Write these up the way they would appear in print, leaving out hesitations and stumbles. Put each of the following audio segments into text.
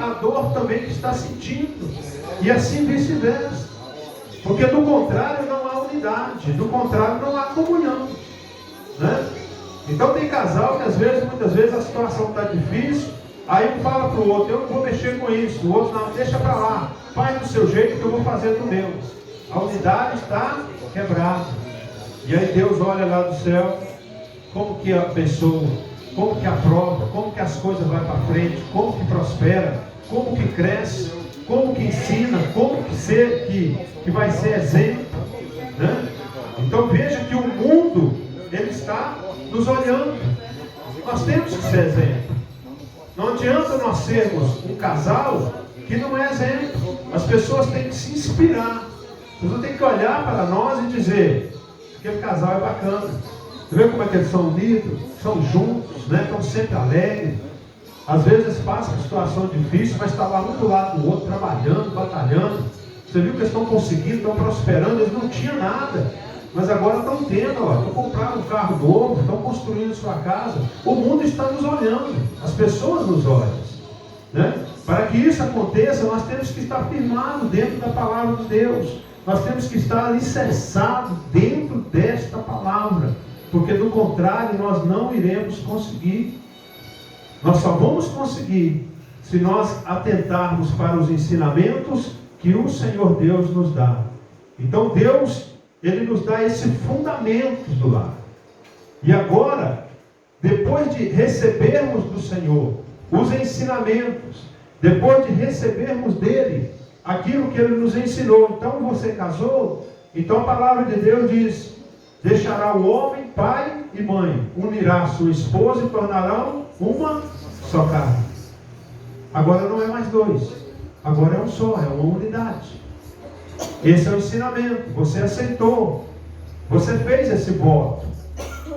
a dor também que está sentindo. E assim vice-versa. Porque do contrário não há unidade, do contrário não há comunhão, né? Então tem casal que muitas vezes a situação está difícil, aí um fala para o outro, eu não vou mexer com isso, o outro não, deixa para lá, faz do seu jeito que eu vou fazer do meu. A unidade está quebrada. E aí Deus olha lá do céu, como que abençoa, como que aprova, como que as coisas vão para frente, como que prospera, como que cresce, como que ensina, como que vai ser exemplo, né? Então veja que o mundo, ele está nos olhando. Nós temos que ser exemplo. Não adianta nós sermos um casal que não é exemplo. As pessoas têm que se inspirar. As pessoas têm que olhar para nós e dizer, aquele casal é bacana. Você vê como é que eles são unidos, são juntos, né? Estão sempre alegres. Às vezes passam por situação difícil, mas está lá um do lado do outro, trabalhando, batalhando. Você viu que eles estão conseguindo, estão prosperando, eles não tinham nada. Mas agora estão tendo, ó, estão comprando um carro novo, estão construindo sua casa. O mundo está nos olhando, as pessoas nos olham, né? Para que isso aconteça, nós temos que estar firmados dentro da palavra de Deus. Nós temos que estar alicerçados dentro desta palavra. Porque do contrário, nós não iremos conseguir. Nós só vamos conseguir se nós atentarmos para os ensinamentos que o Senhor Deus nos dá. Então Deus, Ele nos dá esse fundamento do lar. E agora, depois de recebermos do Senhor os ensinamentos, depois de recebermos dele aquilo que Ele nos ensinou, então você casou, então a palavra de Deus diz, deixará o homem pai e mãe, unirá sua esposa e tornarão uma só carne. Agora não é mais dois, agora é um só, é uma unidade. Esse é o ensinamento, você aceitou, você fez esse voto.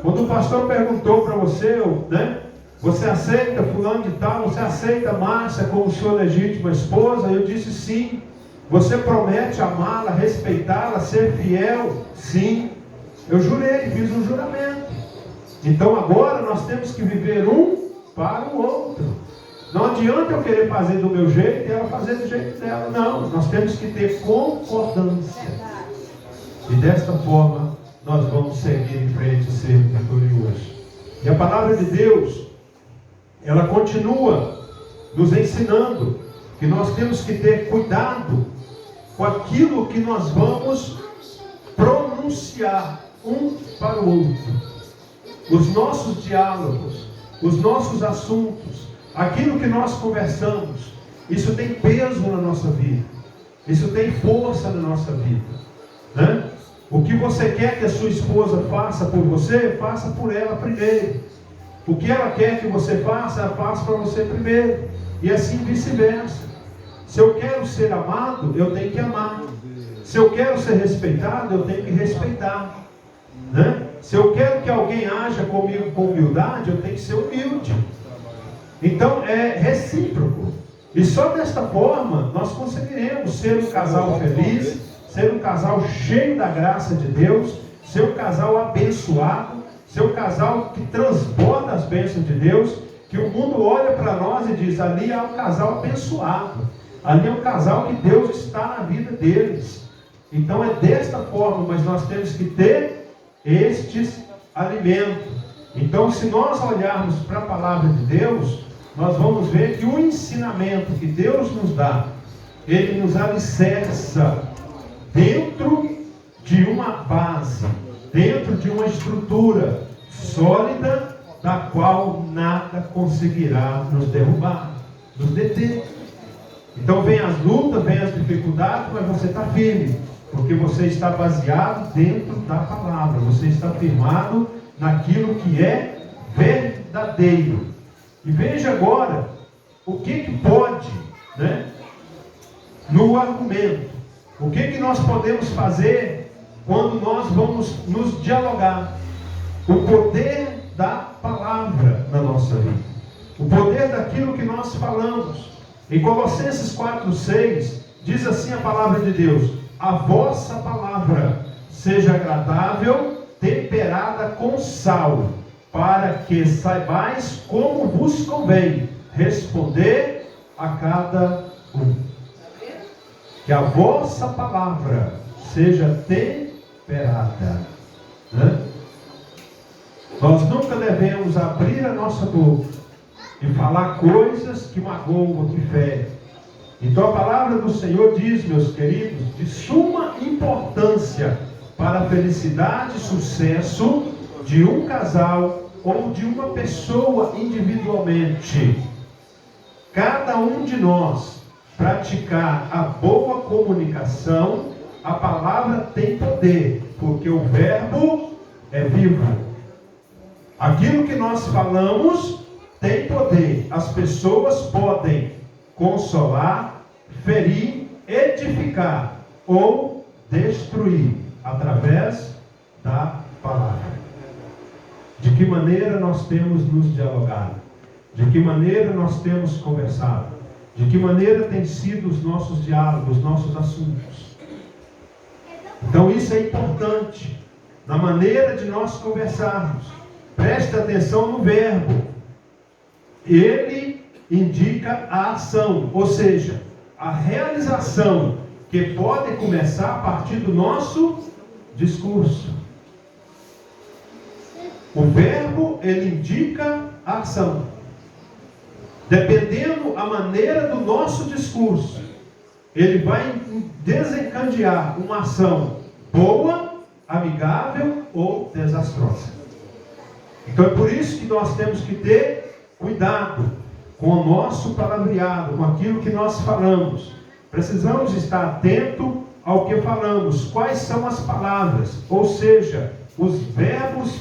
Quando o pastor perguntou para você, né, você aceita fulano de tal, você aceita Márcia como sua legítima esposa? Eu disse sim. Você promete amá-la, respeitá-la, ser fiel? Sim. Eu jurei, fiz um juramento. Então agora nós temos que viver um para o outro. Não adianta eu querer fazer do meu jeito e ela fazer do jeito dela. Não, nós temos que ter concordância. E desta forma nós vamos seguir em frente e ser vitoriosos. E a palavra de Deus, ela continua nos ensinando que nós temos que ter cuidado com aquilo que nós vamos pronunciar um para o outro. Os nossos diálogos, os nossos assuntos, aquilo que nós conversamos, isso tem peso na nossa vida, isso tem força na nossa vida, né? O que você quer que a sua esposa faça por você, faça por ela primeiro. O que ela quer que você faça, ela faça para você primeiro. E assim vice-versa. Se eu quero ser amado, eu tenho que amar. Se eu quero ser respeitado, eu tenho que respeitar, né? Se eu quero que alguém haja comigo com humildade, eu tenho que ser humilde. Então é recíproco. E só desta forma nós conseguiremos ser um casal feliz, ser um casal cheio da graça de Deus, ser um casal abençoado, ser um casal que transborda as bênçãos de Deus, que o mundo olha para nós e diz, ali é um casal abençoado, ali é um casal que Deus está na vida deles. Então é desta forma, mas nós temos que ter estes alimentos. Então se nós olharmos para a palavra de Deus, nós vamos ver que o ensinamento que Deus nos dá, Ele nos alicerça dentro de uma base, dentro de uma estrutura sólida, da qual nada conseguirá nos derrubar, nos deter. Então vem as lutas, vem as dificuldades, mas você está firme, porque você está baseado dentro da palavra, você está firmado naquilo que é verdadeiro. E veja agora o que pode, né, no argumento, o que nós podemos fazer quando nós vamos nos dialogar. O poder da palavra na nossa vida, o poder daquilo que nós falamos. Em Colossenses 4:6 diz assim a palavra de Deus: a vossa palavra seja agradável, temperada com sal, para que saibais como vos convém responder a cada um. Que a vossa palavra seja temperada. Né? Nós nunca devemos abrir a nossa boca e falar coisas que magoam, que ferem. Então a palavra do Senhor diz, meus queridos, de suma importância para a felicidade e sucesso de um casal ou de uma pessoa individualmente. Cada um de nós praticar a boa comunicação, a palavra tem poder, porque o verbo é vivo. Aquilo que nós falamos tem poder. As pessoas podem consolar, ferir, edificar ou destruir através da palavra. De que maneira nós temos nos dialogado? De que maneira nós temos conversado? De que maneira têm sido os nossos diálogos, os nossos assuntos? Então isso é importante na maneira de nós conversarmos. Preste atenção no verbo. Ele indica a ação, ou seja, a realização que pode começar a partir do nosso discurso. O verbo, ele indica a ação. Dependendo a maneira do nosso discurso, ele vai desencadear uma ação boa, amigável ou desastrosa. Então é por isso que nós temos que ter cuidado com o nosso palavreado, com aquilo que nós falamos. Precisamos estar atento ao que falamos. Quais são as palavras? Ou seja, os verbos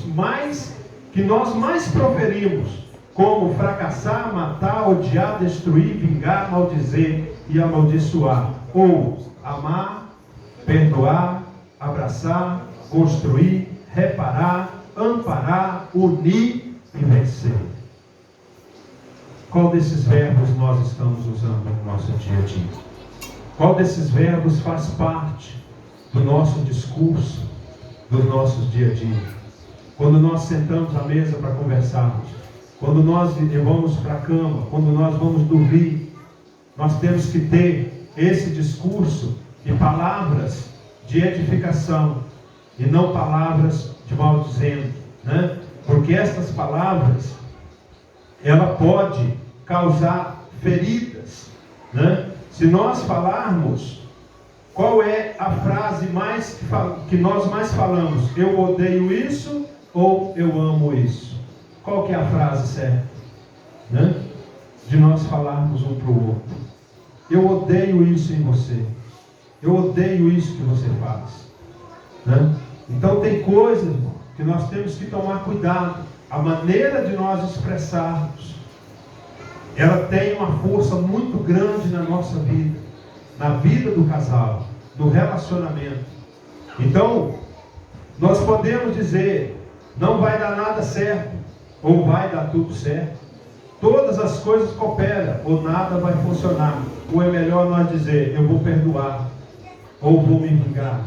que nós mais proferimos, como fracassar, matar, odiar, destruir, vingar, maldizer e amaldiçoar. Ou amar, perdoar, abraçar, construir, reparar, amparar, unir e vencer. Qual desses verbos nós estamos usando no nosso dia a dia? Qual desses verbos faz parte do nosso discurso, dos nossos dia a dia? Quando nós sentamos à mesa para conversarmos, quando nós vamos para a cama, quando nós vamos dormir, nós temos que ter esse discurso e palavras de edificação e não palavras de maldizendo, né? Porque estas palavras, ela pode causar feridas, né? Se nós falarmos, qual é a frase que nós mais falamos? Eu odeio isso ou eu amo isso? Qual que é a frase certa, né? De nós falarmos um para o outro. Eu odeio isso em você. Eu odeio isso que você faz, né? Então tem coisas, irmão, que nós temos que tomar cuidado. A maneira de nós expressarmos, ela tem uma força muito grande na nossa vida, na vida do casal, no relacionamento. Então, nós podemos dizer, não vai dar nada certo, ou vai dar tudo certo. Todas as coisas cooperam, ou nada vai funcionar. Ou é melhor nós dizer, eu vou perdoar, ou vou me vingar.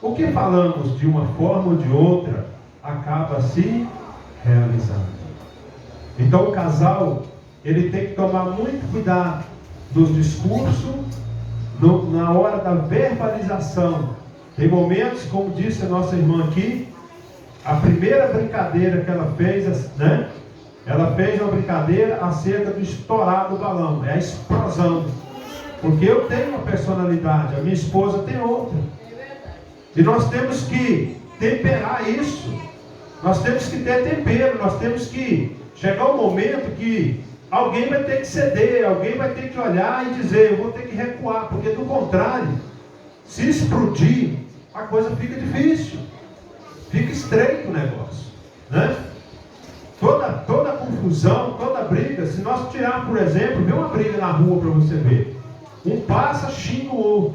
O que falamos de uma forma ou de outra, acaba se realizando. Então o casal, ele tem que tomar muito cuidado nos discursos, na hora da verbalização. Tem momentos, como disse a nossa irmã aqui, a primeira brincadeira que ela fez, né? Ela fez uma brincadeira acerca do estourar do balão, é a explosão. Porque eu tenho uma personalidade, a minha esposa tem outra. E nós temos que temperar isso. Nós temos que ter tempero, nós temos que chegar um momento que alguém vai ter que ceder, alguém vai ter que olhar e dizer, eu vou ter que recuar, porque do contrário, se explodir, a coisa fica difícil, fica estreito o negócio, né? Toda confusão, toda briga, se nós tirar, por exemplo, vê uma briga na rua para você ver, um passa, xinga o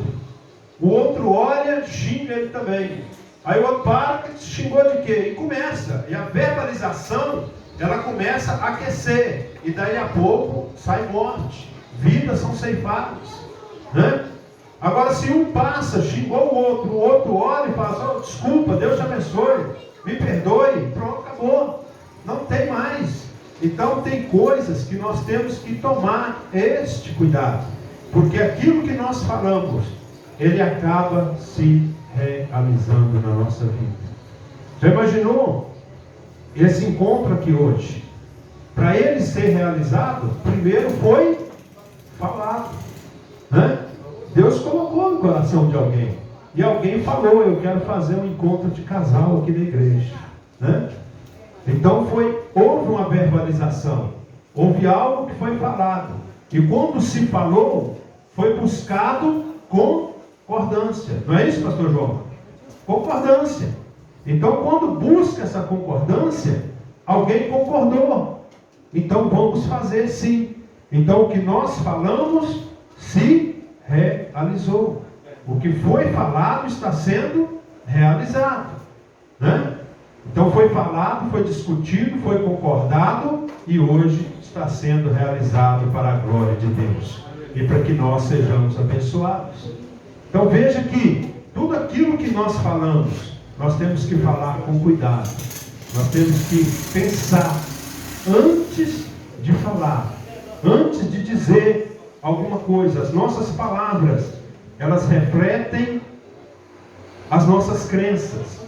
outro olha, xinga ele também, aí o outro para, xingou de quê? E começa, e a verbalização, ela começa a aquecer, e daí a pouco sai morte, vidas são ceifadas, né? Agora se um passa, xingou o outro olha e fala, oh, desculpa, Deus te abençoe, me perdoe, pronto, acabou, não tem mais. Então tem coisas que nós temos que tomar este cuidado, porque aquilo que nós falamos, ele acaba se realizando na nossa vida. Já imaginou esse encontro aqui hoje? Para ele ser realizado, primeiro foi falado, né? Deus colocou no coração de alguém, e alguém falou: eu quero fazer um encontro de casal aqui na igreja, né? Então houve uma verbalização, houve algo que foi falado, e quando se falou, foi buscado concordância. Não é isso, pastor João? Concordância. Então, quando busca essa concordância, alguém concordou. Então, vamos fazer sim. Então, o que nós falamos se realizou. O que foi falado está sendo realizado, né? Então, foi falado, foi discutido, foi concordado, e hoje está sendo realizado para a glória de Deus e para que nós sejamos abençoados. Então, veja que tudo aquilo que nós falamos, nós temos que falar com cuidado. Nós temos que pensar antes de falar, antes de dizer alguma coisa. As nossas palavras, elas refletem as nossas crenças,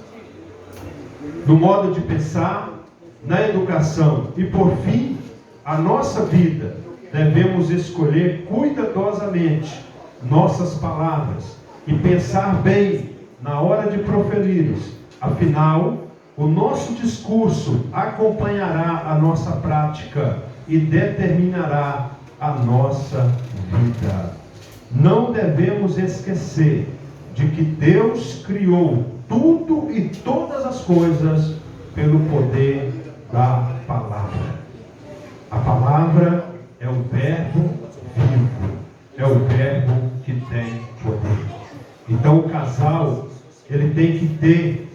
no modo de pensar, na educação. E por fim, a nossa vida. Devemos escolher cuidadosamente nossas palavras e pensar bem na hora de proferi-las. Afinal, o nosso discurso acompanhará a nossa prática e determinará a nossa vida. Não devemos esquecer de que Deus criou tudo e todas as coisas pelo poder da palavra. A palavra é o verbo vivo, é o verbo que tem poder. Então o casal, ele tem que ter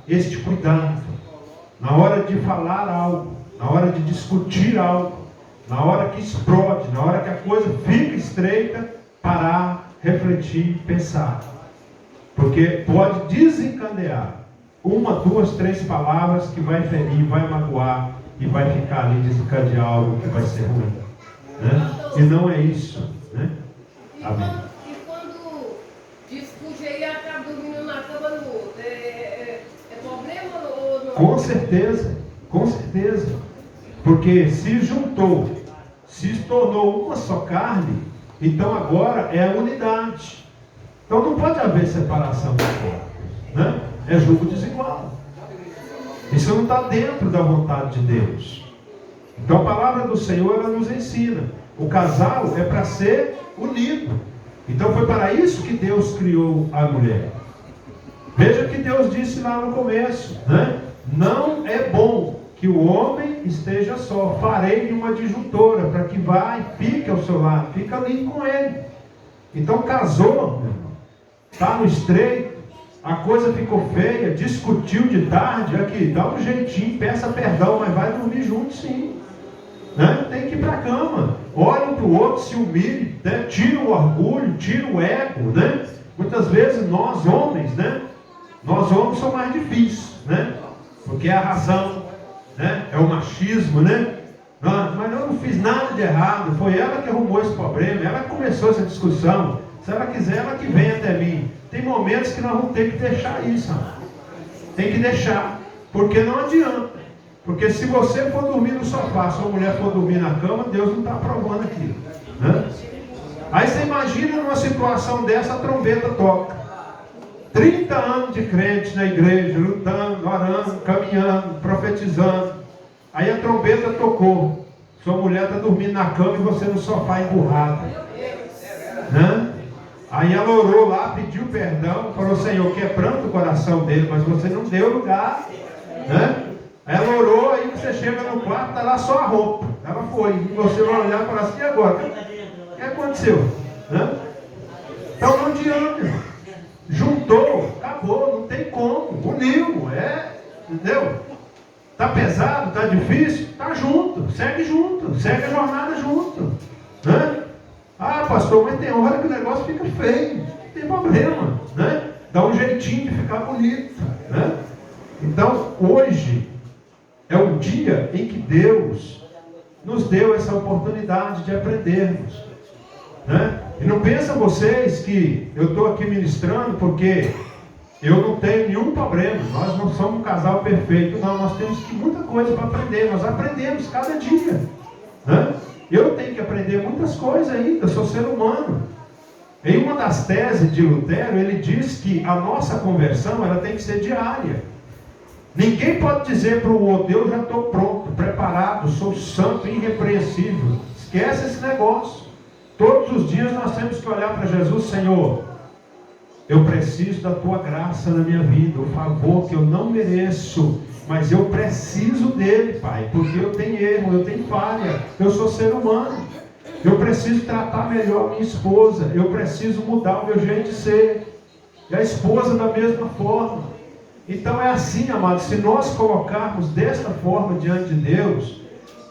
este cuidado na hora de falar algo, na hora de discutir algo, na hora que explode, na hora que a coisa fica estreita, parar, refletir, pensar. Porque pode desencadear 1, 2, 3 palavras que vai ferir, vai magoar e vai ficar ali desencadear algo que vai ser ruim, né? E não é isso, né? Amém. E quando discute aí, acaba dormindo na cama do outro, é problema ou não? Com certeza, com certeza. Porque se juntou, se tornou uma só carne, então agora é a unidade. Então não pode haver separação de corpos, né? É julgo desigual. Isso não está dentro da vontade de Deus. Então a palavra do Senhor, ela nos ensina. O casal é para ser unido. Então foi para isso que Deus criou a mulher. Veja que Deus disse lá no começo, né? Não é bom que o homem esteja só. Farei uma adjuntora para que vá e fique ao seu lado. Fica ali com ele. Então casou, está no estreito, a coisa ficou feia, discutiu de tarde, aqui, dá um jeitinho, peça perdão, mas vai dormir junto sim, né? Tem que ir para a cama, olha um para o outro, se humilhe, né? Tira o orgulho, tira o ego, né? Muitas vezes nós homens, né? Nós homens somos mais difíceis, né? Porque é a razão, né? É o machismo, né? Mas eu não fiz nada de errado, foi ela que arrumou esse problema, ela que começou essa discussão. Se ela quiser, ela que vem até mim. Tem momentos que nós vamos ter que deixar isso. Tem que deixar. Porque não adianta. Porque se você for dormir no sofá, se a mulher for dormir na cama, Deus não está aprovando aquilo, né? Aí você imagina numa situação dessa, a trombeta toca. 30 anos de crente na igreja, lutando, orando, caminhando, profetizando. Aí a trombeta tocou. Sua mulher está dormindo na cama e você no sofá empurrado, né? Aí ela orou lá, pediu perdão, falou: Senhor, quebrando o coração dele, mas você não deu lugar, né? Aí ela orou, aí você chega no quarto, está lá só a roupa. Ela foi, e você vai olhar e falar assim: e agora? O que aconteceu? Né? Então não adianta, irmão. Juntou, acabou, não tem como, uniu, entendeu? Está pesado, está difícil? Está junto, segue a jornada junto, né? Ah, pastor, mas tem hora que o negócio fica feio, não tem problema, né? Dá um jeitinho de ficar bonito, né? Então, hoje, é o dia em que Deus nos deu essa oportunidade de aprendermos, né? E não pensam vocês que eu estou aqui ministrando porque eu não tenho nenhum problema, nós não somos um casal perfeito, não, nós temos muita coisa para aprender, nós aprendemos cada dia, né? Eu tenho que aprender muitas coisas ainda, eu sou ser humano. Em uma das teses de Lutero, ele diz que a nossa conversão ela tem que ser diária. Ninguém pode dizer para o outro, eu já estou pronto, preparado, sou santo, irrepreensível. Esquece esse negócio. Todos os dias nós temos que olhar para Jesus, Senhor, eu preciso da tua graça na minha vida, o favor que eu não mereço, mas eu preciso dele, Pai, porque eu tenho erro, eu tenho falha, eu sou ser humano. Eu preciso tratar melhor minha esposa, eu preciso mudar o meu jeito de ser. E a esposa da mesma forma. Então é assim, amados, se nós colocarmos desta forma diante de Deus,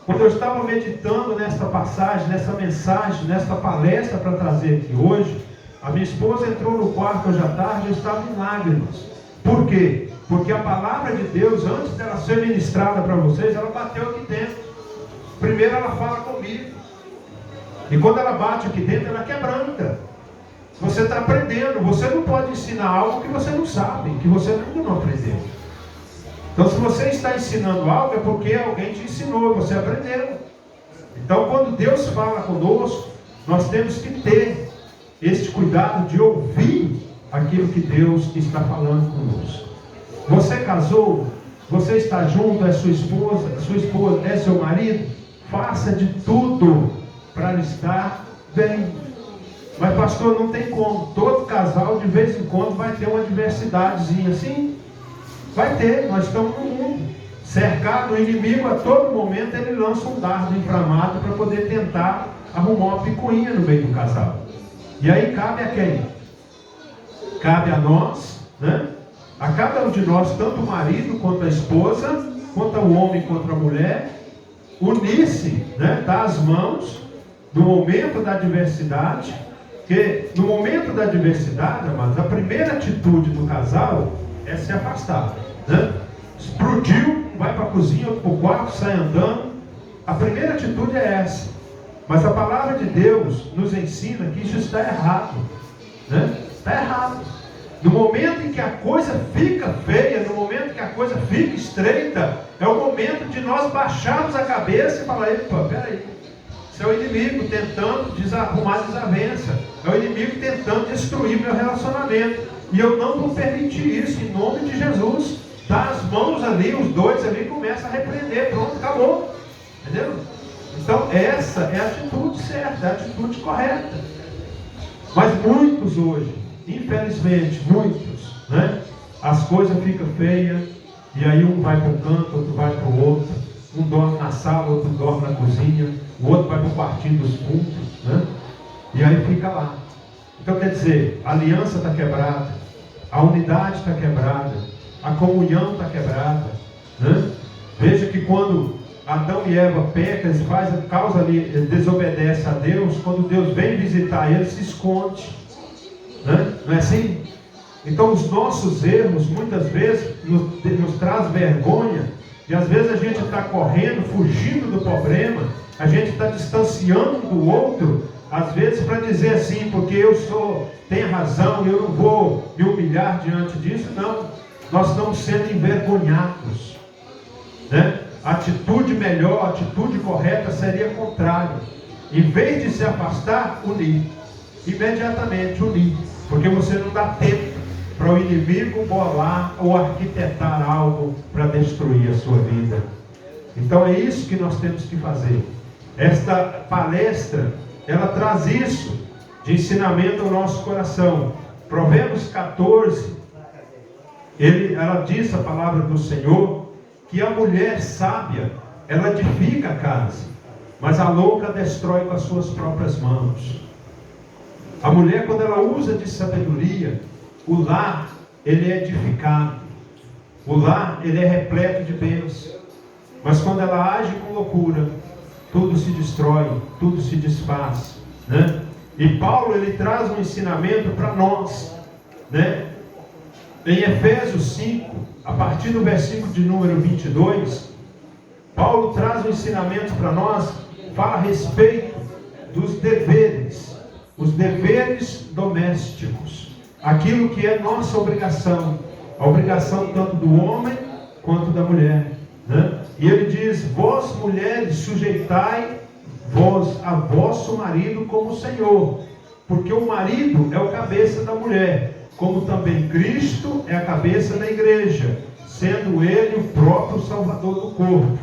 quando eu estava meditando nesta passagem, nessa mensagem, nesta palestra para trazer aqui hoje, a minha esposa entrou no quarto hoje à tarde, eu estava em lágrimas. Por quê? Porque a palavra de Deus, antes dela ser ministrada para vocês, ela bateu aqui dentro. Primeiro ela fala comigo. E quando ela bate aqui dentro, ela quebranta. Você está aprendendo, você não pode ensinar algo que você não sabe, que você ainda não aprendeu. Então, se você está ensinando algo, é porque alguém te ensinou, você aprendeu. Então, quando Deus fala conosco, nós temos que ter este cuidado de ouvir aquilo que Deus está falando conosco. Você casou, você está junto, é sua esposa é seu marido, faça de tudo para estar bem. Mas pastor, não tem como, todo casal de vez em quando vai ter uma adversidadezinha assim, vai ter, nós estamos no mundo, cercado, o inimigo a todo momento ele lança um dardo inflamado para poder tentar arrumar uma picuinha no meio do casal. E aí cabe a quem? Cabe a nós, né? A cada um de nós, tanto o marido quanto a esposa, quanto o homem contra a mulher, unir-se, né? Dar as mãos no momento da adversidade, porque no momento da adversidade, amados, a primeira atitude do casal é se afastar, né? Explodiu, vai para a cozinha, outro para o quarto, sai andando. A primeira atitude é essa. Mas a palavra de Deus nos ensina que isso está errado, né? Está errado. No momento em que a coisa fica feia, no momento que a coisa fica estreita, é o momento de nós baixarmos a cabeça e falar, epa, peraí, isso é o inimigo tentando arrumar desavença, é o inimigo tentando destruir meu relacionamento, e eu não vou permitir isso, em nome de Jesus. Dá as mãos ali, os dois ali começam a repreender, pronto, acabou, entendeu? Então essa é a atitude certa, é a atitude correta. Mas muitos hoje, infelizmente, muitos, né? As coisas ficam feias, e aí um vai para um canto, outro vai para o outro, um dorme na sala, outro dorme na cozinha, o outro vai para o quartinho dos fundos, né? E aí fica lá. Então quer dizer, a aliança está quebrada, a unidade está quebrada, a comunhão está quebrada, né? Veja que quando Adão e Eva pecam, causa ali, desobedece a Deus, quando Deus vem visitar eles, se esconde, né? Não é assim? Então os nossos erros muitas vezes nos traz vergonha, e às vezes a gente está correndo, fugindo do problema, a gente está distanciando do outro, às vezes para dizer assim, porque eu tenho razão, eu não vou me humilhar diante disso. Não, nós estamos sendo envergonhados, né? A atitude melhor, a atitude correta seria a contrária. Em vez de se afastar, unir. Imediatamente unir. Porque você não dá tempo para o inimigo bolar ou arquitetar algo para destruir a sua vida. Então é isso que nós temos que fazer. Esta palestra, ela traz isso de ensinamento ao nosso coração. Provérbios 14, ela diz a palavra do Senhor, que a mulher sábia, ela edifica a casa, mas a louca destrói com as suas próprias mãos. A mulher, quando ela usa de sabedoria, o lar, ele é edificado. O lar, ele é repleto de bênçãos. Mas quando ela age com loucura, tudo se destrói, tudo se desfaz, né? E Paulo, ele traz um ensinamento para nós, né? Em Efésios 5, a partir do versículo de número 22, Paulo traz um ensinamento para nós, fala a respeito dos deveres, os deveres domésticos, aquilo que é nossa obrigação, a obrigação tanto do homem quanto da mulher, né? E ele diz: vós mulheres, sujeitai vós a vosso marido como o Senhor, porque o marido é o cabeça da mulher, como também Cristo é a cabeça da igreja, sendo ele o próprio Salvador do corpo,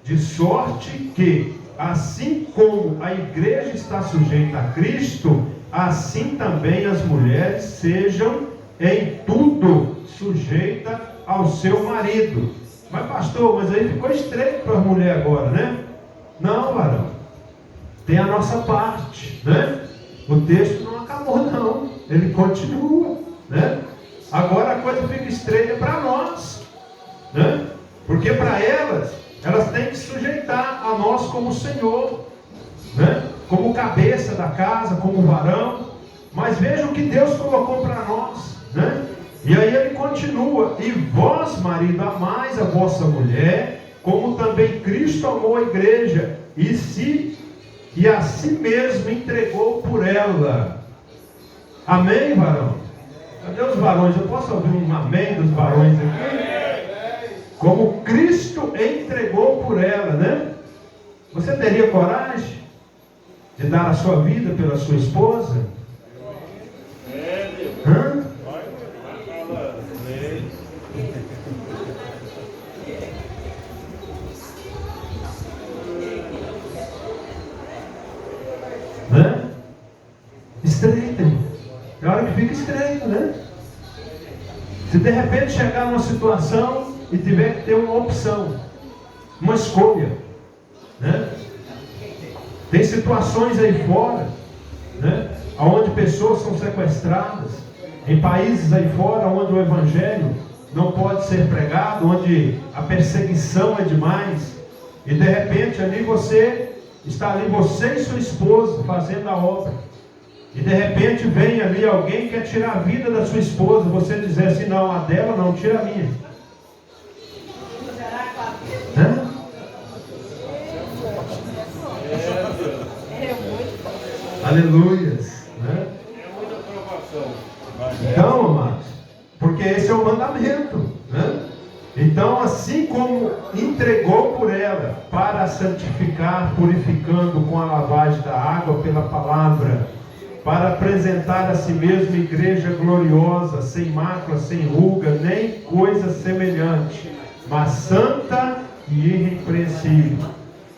de sorte que, assim como a igreja está sujeita a Cristo, assim também as mulheres sejam em tudo sujeitas ao seu marido. Mas pastor, mas aí ficou estreito para a mulher agora, né? Não, varão, tem a nossa parte, né? O texto não acabou não, ele continua, né? Agora a coisa fica estreita para nós, né? Porque para elas têm que sujeitar a nós como Senhor, né? Como cabeça da casa, como varão. Mas veja o que Deus colocou para nós, né? E aí ele continua: e vós, marido, amais a vossa mulher, como também Cristo amou a igreja, e a si mesmo entregou por ela. Amém, varão? Cadê os varões? Eu posso ouvir um amém dos varões aqui? Como Cristo entregou por ela, né? Você teria coragem de dar a sua vida pela sua esposa? Hã? Né? Estreita. É hora que fica estreito, né? Se de repente chegar numa situação e tiver que ter uma opção, uma escolha, né? Tem situações aí fora, né? Onde pessoas são sequestradas, em países aí fora onde o evangelho não pode ser pregado, onde a perseguição é demais, e de repente ali você está ali, você e sua esposa fazendo a obra, e de repente vem ali alguém que quer tirar a vida da sua esposa, você dizer assim: não, a dela não, tira a minha. Né? Aleluias, né? Então, amados, porque esse é o mandamento, né? Então, assim como entregou por ela para santificar, purificando com a lavagem da água pela palavra, para apresentar a si mesma igreja gloriosa, sem mácula, sem ruga, nem coisa semelhante, mas santa e irrepreensível.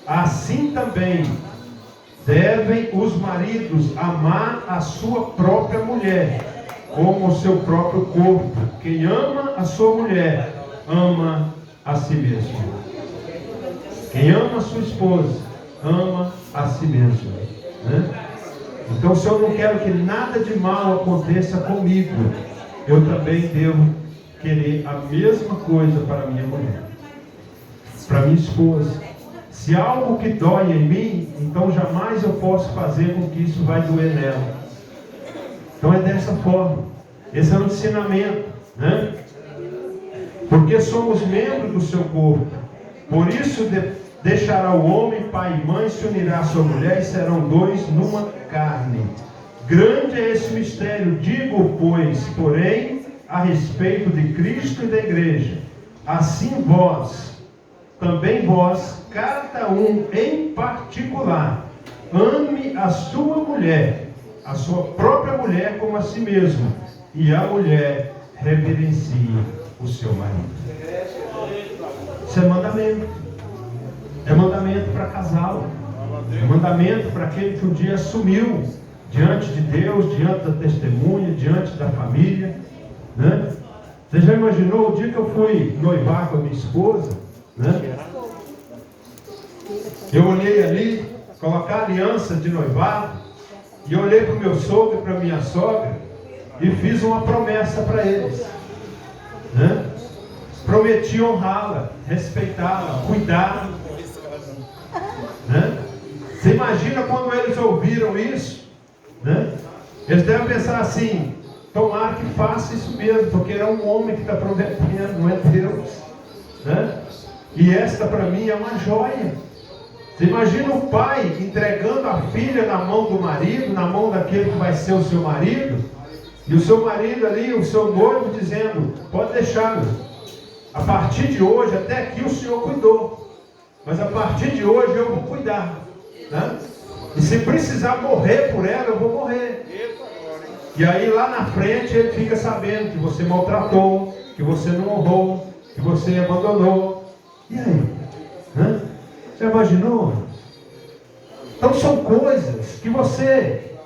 Assim também devem os maridos amar a sua própria mulher, como o seu próprio corpo. Quem ama a sua mulher, ama a si mesmo. Quem ama a sua esposa, ama a si mesmo, né? Então, se eu não quero que nada de mal aconteça comigo, eu também devo querer a mesma coisa para minha mulher, para minha esposa. Se algo que dói em mim, então jamais eu posso fazer com que isso vai doer nela. Então é dessa forma. Esse é o ensinamento, né? Porque somos membros do seu corpo. Por isso deixará o homem, pai e mãe, se unirá à sua mulher, e serão dois numa carne. Grande é esse mistério, digo, pois, porém, a respeito de Cristo e da igreja. Assim vós, também vós, cada um em particular, ame a sua mulher, a sua própria mulher como a si mesmo, e a mulher reverencie o seu marido. Isso é mandamento. É mandamento para casal. É mandamento para aquele que um dia assumiu diante de Deus, diante da testemunha, diante da família, né? Você já imaginou o dia que eu fui noivar com a minha esposa, né? Eu olhei ali, colocar a aliança de noivado, e olhei para o meu sogro e para a minha sogra, e fiz uma promessa para eles, né? Prometi honrá-la, respeitá-la, cuidar, né? Você imagina quando eles ouviram isso, né? Eles devem pensar assim: tomara que faça isso mesmo, porque é um homem que está prometendo, não é Deus, né? E esta para mim é uma joia. Você imagina o pai entregando a filha na mão do marido, na mão daquele que vai ser o seu marido, e o seu marido ali, o seu noivo, dizendo: pode deixar, a partir de hoje, até aqui o Senhor cuidou, mas a partir de hoje eu vou cuidar, né? E se precisar morrer por ela, eu vou morrer. E aí lá na frente ele fica sabendo que você maltratou, que você não honrou, que você abandonou. E aí? Né? Você imaginou? Então são coisas que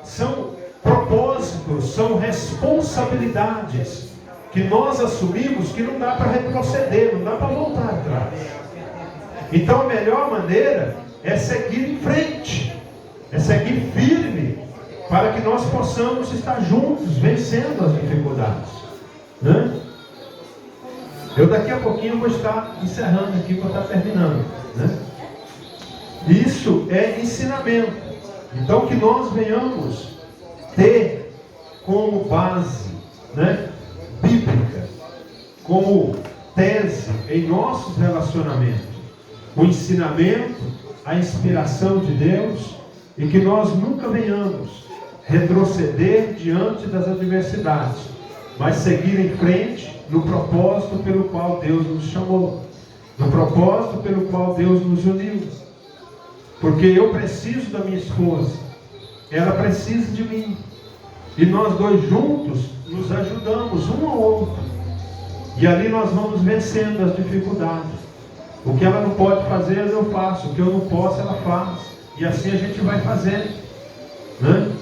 são propósitos, são responsabilidades que nós assumimos que não dá para retroceder, não dá para voltar atrás. Então a melhor maneira é seguir em frente, é seguir firme, para que nós possamos estar juntos, vencendo as dificuldades, né? Eu daqui a pouquinho vou estar encerrando aqui, vou estar terminando, né? Isso é ensinamento. Então que nós venhamos ter como base, né, bíblica, como tese em nossos relacionamentos, o ensinamento, a inspiração de Deus, e que nós nunca venhamos retroceder diante das adversidades, mas seguir em frente no propósito pelo qual Deus nos chamou, no propósito pelo qual Deus nos uniu. Porque eu preciso da minha esposa, ela precisa de mim, e nós dois juntos nos ajudamos um ao outro, e ali nós vamos vencendo as dificuldades. O que ela não pode fazer eu faço, o que eu não posso ela faz, e assim a gente vai fazendo, né?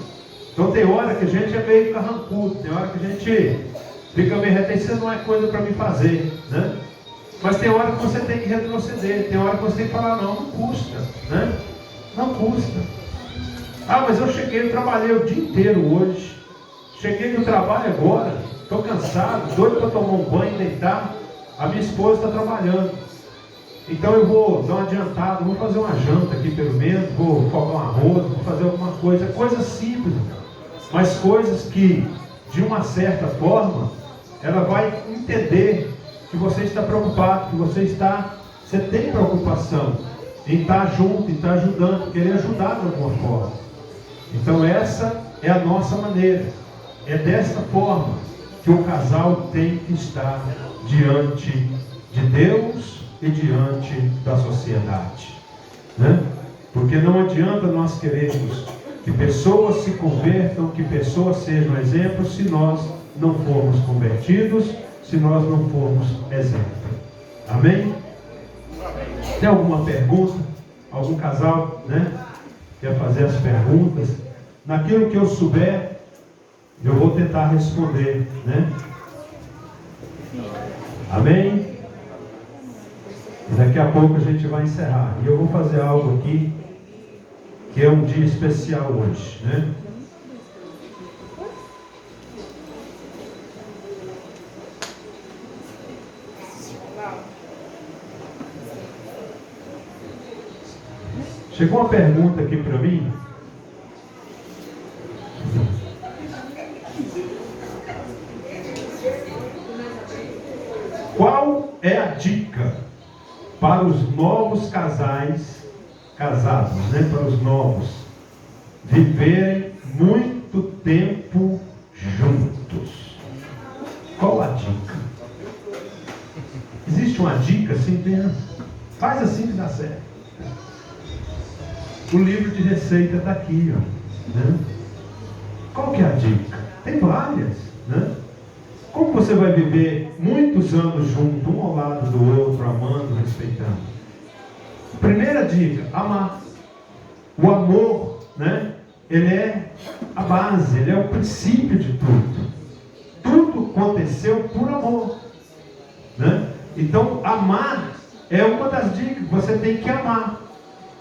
Então tem hora que a gente é meio carrancudo, tem hora que a gente fica meio reticente, isso não é coisa para me fazer, né? Mas tem hora que você tem que retroceder, tem hora que você tem que falar: não custa, né? Não custa. Ah, mas eu cheguei, eu trabalhei o dia inteiro hoje, cheguei no trabalho agora, estou cansado, doido para tomar um banho e deitar, a minha esposa está trabalhando, então eu vou dar uma adiantada, vou fazer uma janta aqui pelo menos, vou colocar um arroz, vou fazer alguma coisa, coisa simples, mas coisas que, de uma certa forma, ela vai entender que você está preocupado, que você tem preocupação em estar junto, em estar ajudando, querer ajudar de alguma forma. Então essa é a nossa maneira, é desta forma que o casal tem que estar diante de Deus e diante da sociedade, né? Porque não adianta nós querermos que pessoas se convertam, que pessoas sejam exemplos, se nós não formos convertidos, se nós não formos exemplo. Amém? Tem alguma pergunta? Algum casal, né, quer fazer as perguntas? Naquilo que eu souber, eu vou tentar responder, né? Amém? Daqui a pouco a gente vai encerrar. E eu vou fazer algo aqui, que é um dia especial hoje, né? Chegou uma pergunta aqui para mim. Qual é a dica para os novos casados, né? Para os novos viverem muito tempo juntos? Qual a dica? Existe uma dica assim? Faz assim que dá certo. O livro de receita está aqui, ó, né? Qual que é a dica? Tem várias, né? Como você vai viver muitos anos junto, um ao lado do outro, amando, respeitando? Primeira dica: amar. O amor, né? Ele é a base, ele é o princípio de tudo. Tudo aconteceu por amor, né? Então, amar é uma das dicas. Você tem que amar.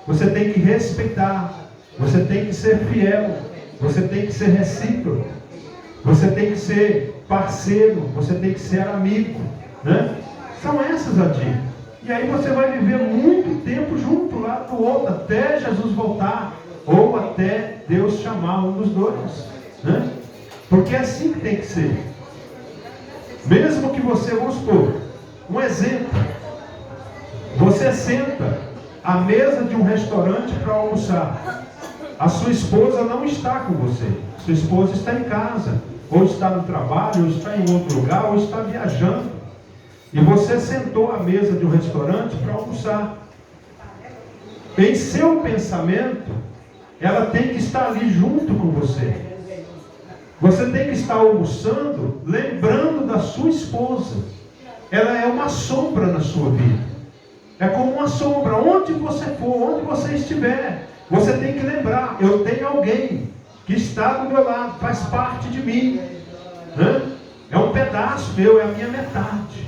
Você tem que respeitar, você tem que ser fiel, você tem que ser recíproco, você tem que ser parceiro, você tem que ser amigo, né? São essas as dicas. E aí você vai viver muito tempo junto lá do outro, até Jesus voltar, ou até Deus chamar um dos dois, né? Porque é assim que tem que ser. Mesmo que você, vamos supor, um exemplo. Você senta à mesa de um restaurante para almoçar. A sua esposa não está com você. Sua esposa está em casa, ou está no trabalho, ou está em outro lugar, ou está viajando. E você sentou à mesa de um restaurante para almoçar. Em seu pensamento, ela tem que estar ali junto com você. Você tem que estar almoçando, lembrando da sua esposa. Ela é uma sombra na sua vida. É como uma sombra. Onde você for, onde você estiver, você tem que lembrar: eu tenho alguém que está do meu lado, faz parte de mim. É um pedaço meu, é a minha metade.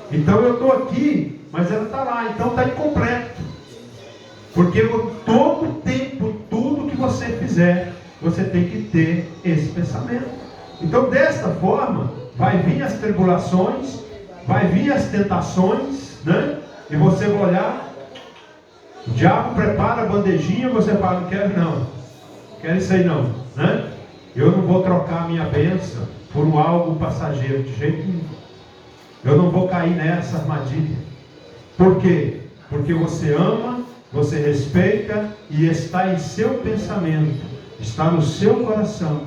Então eu estou aqui, mas ela está lá, então está incompleto. Porque todo tempo, tudo que você fizer, você tem que ter esse pensamento. Então desta forma, vai vir as tribulações, vai vir as tentações, e você vai olhar, o diabo prepara a bandejinha, você fala: não quero não, quero isso aí não, eu não vou trocar a minha bênção por um algo passageiro, de jeito nenhum. Eu não vou cair nessa armadilha. Por quê? Porque você ama, você respeita e está em seu pensamento, está no seu coração.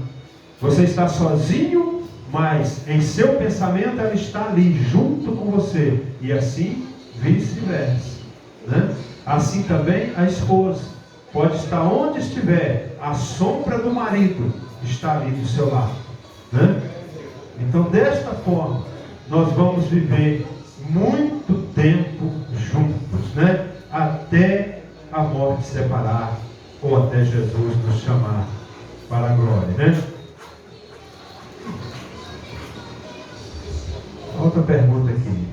Você está sozinho, mas em seu pensamento ela está ali junto com você, e assim vice-versa. Assim também a esposa pode estar onde estiver, a sombra do marido está ali do seu lado. Então desta forma nós vamos viver muito tempo juntos, até a morte separar, ou até Jesus nos chamar para a glória, Outra pergunta aqui.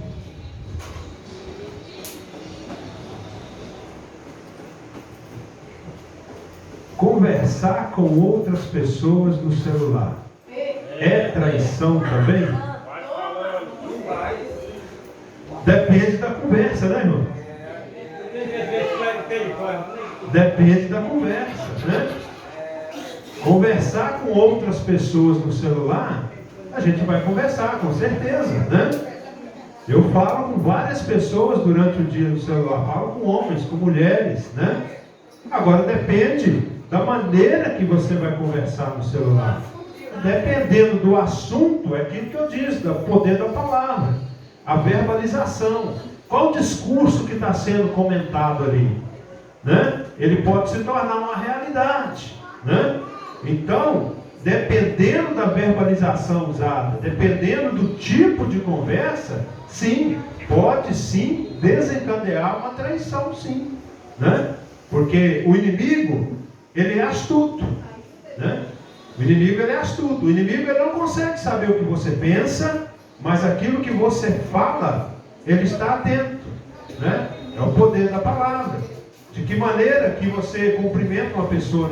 Conversar com outras pessoas no celular é traição também? Depende da conversa, irmão? Depende da conversa, Conversar com outras pessoas no celular, a gente vai conversar, com certeza, Eu falo com várias pessoas durante o dia no celular, falo com homens, com mulheres, Agora depende da maneira que você vai conversar no celular. Dependendo do assunto, é aquilo que eu disse, do poder da palavra, a verbalização. Qual o discurso que está sendo comentado ali? Ele pode se tornar uma realidade. Então, dependendo da verbalização usada, dependendo do tipo de conversa, sim, pode sim desencadear uma traição, sim. Porque o inimigo, ele é astuto. O inimigo, ele é astuto. O inimigo, ele não consegue saber o que você pensa, mas aquilo que você fala, ele está atento. É o poder da palavra. De que maneira que você cumprimenta uma pessoa na